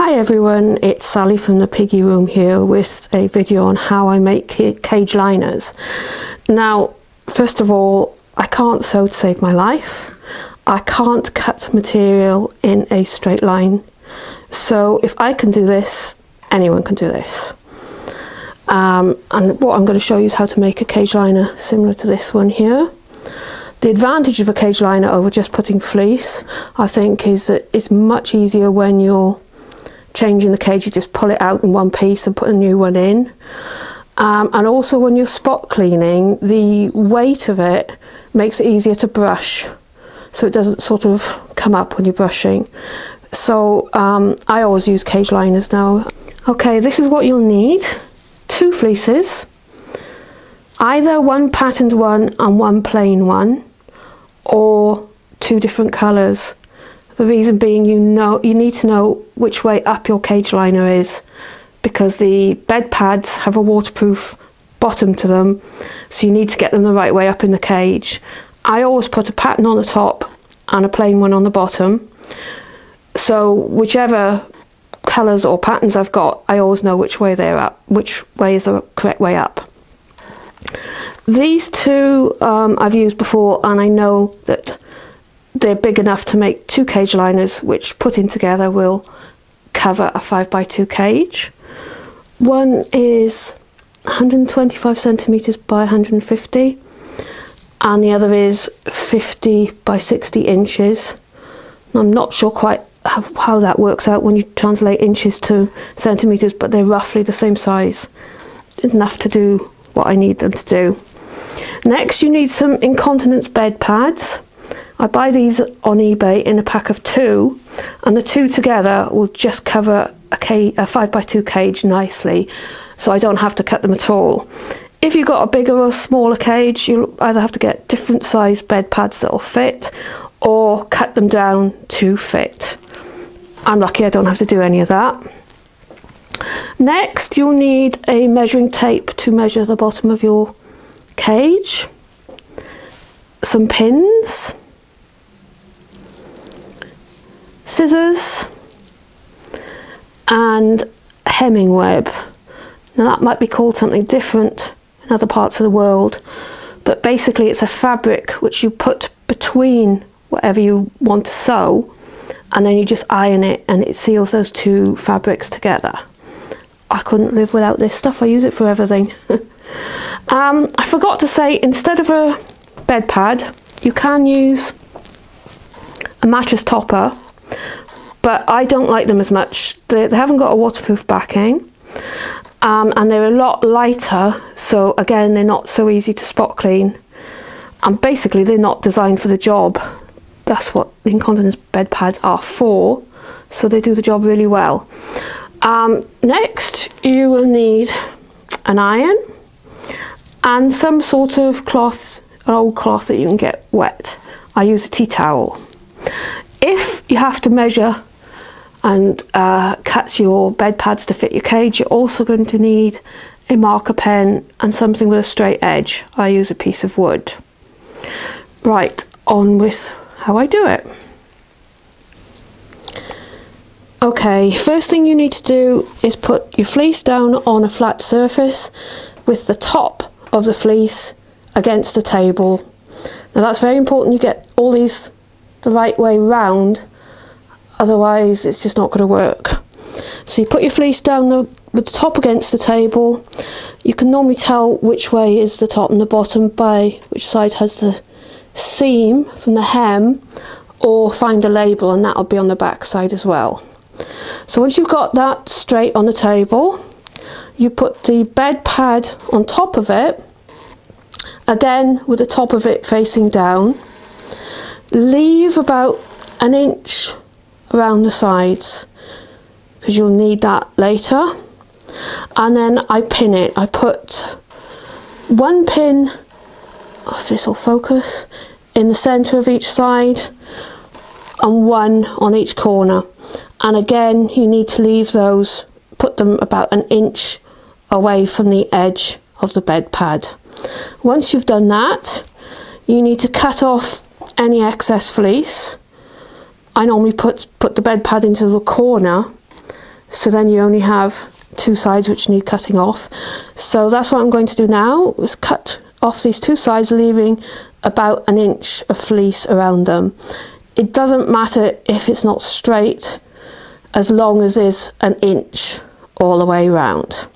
Hi everyone, it's Sally from the Piggy Room here with a video on how I make cage liners. Now, first of all, I can't sew to save my life. I can't cut material in a straight line. So if I can do this, anyone can do this. And what I'm going to show you is how to make a cage liner similar to this one here. The advantage of a cage liner over just putting fleece, I think, is that it's much easier when you're changing the cage. You just pull it out in one piece and put a new one in. And also when you're spot cleaning, the weight of it makes it easier to brush, so it doesn't sort of come up when you're brushing. So I always use cage liners now. Okay, this is what you'll need. 2 fleeces, either one patterned one and one plain one, or 2 different colours. The reason being, you need to know which way up your cage liner is, because the bed pads have a waterproof bottom to them, so you need to get them the right way up in the cage. I always put a pattern on the top and a plain one on the bottom, so whichever colours or patterns I've got, I always know which way they're up, which way is the correct way up. These 2 I've used before, and I know that they're big enough to make 2 cage liners, which put in together will cover a 5x2 cage. One is 125 centimeters by 150, and the other is 50 by 60 inches. I'm not sure quite how that works out when you translate inches to centimeters, but they're roughly the same size, enough to do what I need them to do. Next, you need some incontinence bed pads. I buy these on eBay in a pack of 2, and the 2 together will just cover a 5x2 cage nicely, so I don't have to cut them at all. If you've got a bigger or smaller cage, you'll either have to get different size bed pads that will fit, or cut them down to fit. I'm lucky I don't have to do any of that. Next, you'll need a measuring tape to measure the bottom of your cage, some pins, scissors, and hemming web. Now that might be called something different in other parts of the world, but basically it's a fabric which you put between whatever you want to sew, and then you just iron it and it seals those 2 fabrics together. I couldn't live without this stuff. I use it for everything. I forgot to say, instead of a bed pad, you can use a mattress topper, but I don't like them as much. They haven't got a waterproof backing, and they're a lot lighter, so again they're not so easy to spot clean, and basically they're not designed for the job. That's what the incontinence bed pads are for, so they do the job really well. Next, you will need an iron and some sort of cloth, an old cloth that you can get wet. I use a tea towel. If you have to measure and cut your bed pads to fit your cage, you're also going to need a marker pen and something with a straight edge. I use a piece of wood. Right, on with how I do it. Okay, first thing you need to do is put your fleece down on a flat surface with the top of the fleece against the table. Now that's very important, you get all these the right way round, otherwise it's just not going to work. So you put your fleece down with the top against the table. You can normally tell which way is the top and the bottom by which side has the seam from the hem, or find a label and that'll be on the back side as well. So once you've got that straight on the table, you put the bed pad on top of it, again with the top of it facing down. Leave about 1 inch around the sides, because you'll need that later. And then I pin it. I put 1 pin, if this will focus, in the centre of each side, and 1 on each corner. And again, you need to leave those, put them about 1 inch away from the edge of the bed pad. Once you've done that, you need to cut off any excess fleece. I normally put the bed pad into the corner so then you only have two sides which need cutting off. So that's what I'm going to do now, is cut off these two sides, leaving about an inch of fleece around them. It doesn't matter if it's not straight, as long as there's an inch all the way around.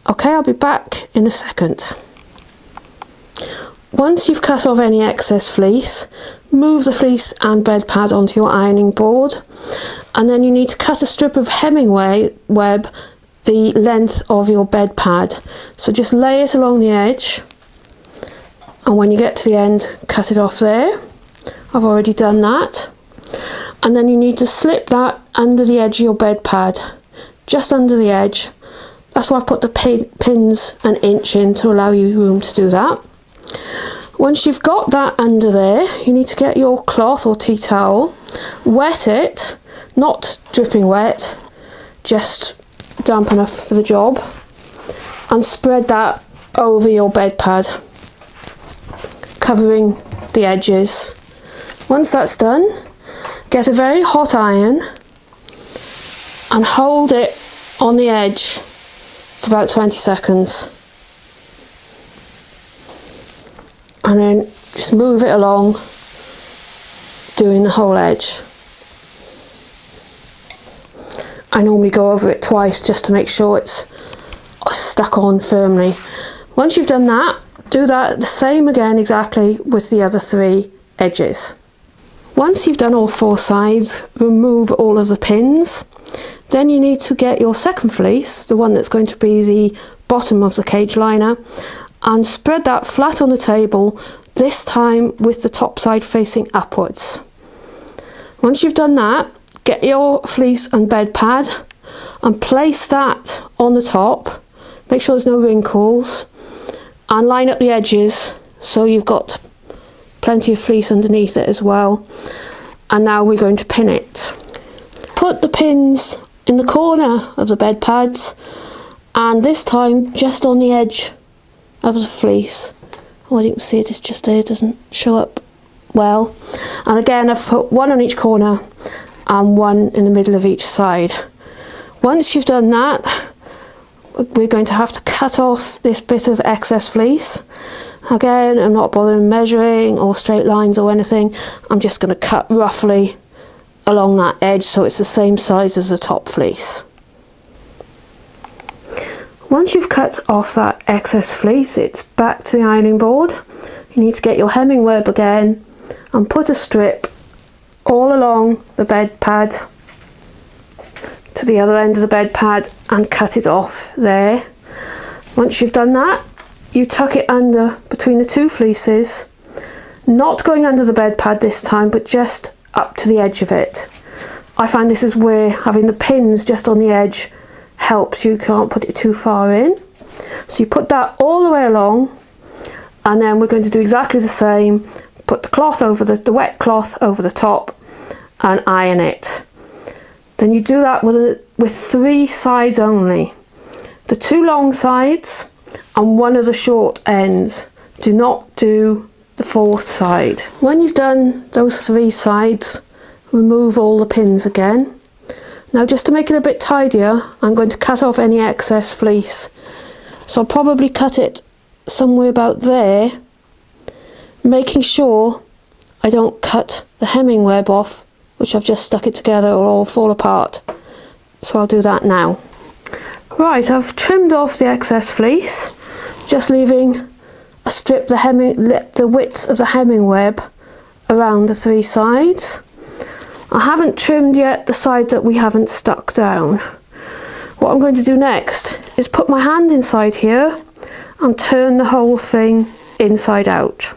Okay, I'll be back in a second. Once you've cut off any excess fleece, move the fleece and bed pad onto your ironing board, and then you need to cut a strip of hemming web the length of your bed pad. So just lay it along the edge, and when you get to the end, cut it off there. I've already done that. And then you need to slip that under the edge of your bed pad, just under the edge. That's why I've put the pins an inch in, to allow you room to do that. Once you've got that under there, you need to get your cloth or tea towel, wet it, not dripping wet, just damp enough for the job, and spread that over your bed pad, covering the edges. Once that's done, get a very hot iron and hold it on the edge for about 20 seconds. And then just move it along, doing the whole edge. I normally go over it twice just to make sure it's stuck on firmly. Once you've done that, do that the same again exactly with the other three edges. Once you've done all four sides, remove all of the pins. Then you need to get your second fleece, the one that's going to be the bottom of the cage liner, and spread that flat on the table, this time with the top side facing upwards. Once you've done that, get your fleece and bed pad and place that on the top. Make sure there's no wrinkles, and line up the edges so you've got plenty of fleece underneath it as well. And now we're going to pin it. Put the pins in the corner of the bed pads, and this time just on the edge of the fleece. Well, you can see it's just there, it doesn't show up well. And again, I've put one on each corner and one in the middle of each side. Once you've done that, we're going to have to cut off this bit of excess fleece. Again, I'm not bothering measuring or straight lines or anything. I'm just going to cut roughly along that edge so it's the same size as the top fleece. Once you've cut off that excess fleece, it's back to the ironing board. You need to get your hemming web again and put a strip all along the bed pad to the other end of the bed pad and cut it off there. Once you've done that, you tuck it under between the two fleeces, not going under the bed pad this time, but just up to the edge of it. I find this is where having the pins just on the edge helps. You can't put it too far in. So you put that all the way along, and then we're going to do exactly the same. Put the cloth over the wet cloth over the top and iron it. Then you do that with three sides only. The two long sides and one of the short ends. Do not do the fourth side. When you've done those three sides, remove all the pins again. Now, just to make it a bit tidier, I'm going to cut off any excess fleece. So I'll probably cut it somewhere about there, making sure I don't cut the hemming web off, which I've just stuck it together, or all fall apart. So I'll do that now. Right, I've trimmed off the excess fleece, just leaving a strip the width of the hemming web around the three sides. I haven't trimmed yet the side that we haven't stuck down. What I'm going to do next is put my hand inside here and turn the whole thing inside out.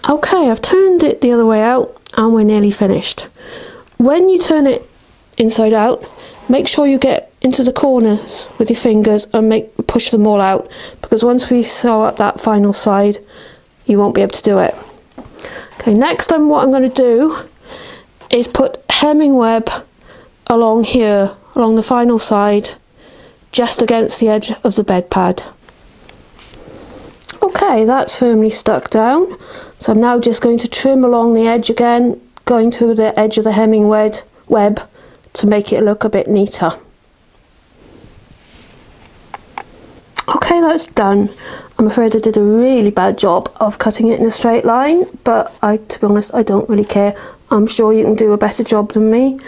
Okay, I've turned it the other way out and we're nearly finished. When you turn it inside out, make sure you get into the corners with your fingers and push them all out, because once we sew up that final side, you won't be able to do it. Okay, next what I'm going to do is put hemming web along here, along the final side, just against the edge of the bed pad. Okay, that's firmly stuck down. So I'm now just going to trim along the edge again, going to the edge of the hemming web to make it look a bit neater. Okay, that's done. I'm afraid I did a really bad job of cutting it in a straight line, but to be honest, I don't really care. I'm sure you can do a better job than me.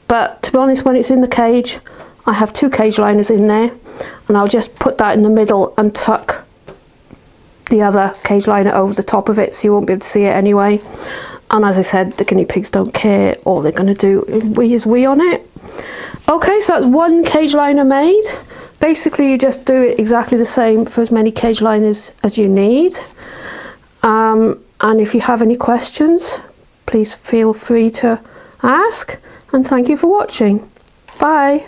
But to be honest, when it's in the cage, I have 2 cage liners in there, and I'll just put that in the middle and tuck the other cage liner over the top of it, so you won't be able to see it anyway. And as I said, the guinea pigs don't care. All they're going to do is wee on it. Okay, so that's 1 cage liner made. Basically, you just do it exactly the same for as many cage liners as you need. And if you have any questions, please feel free to ask. And thank you for watching. Bye.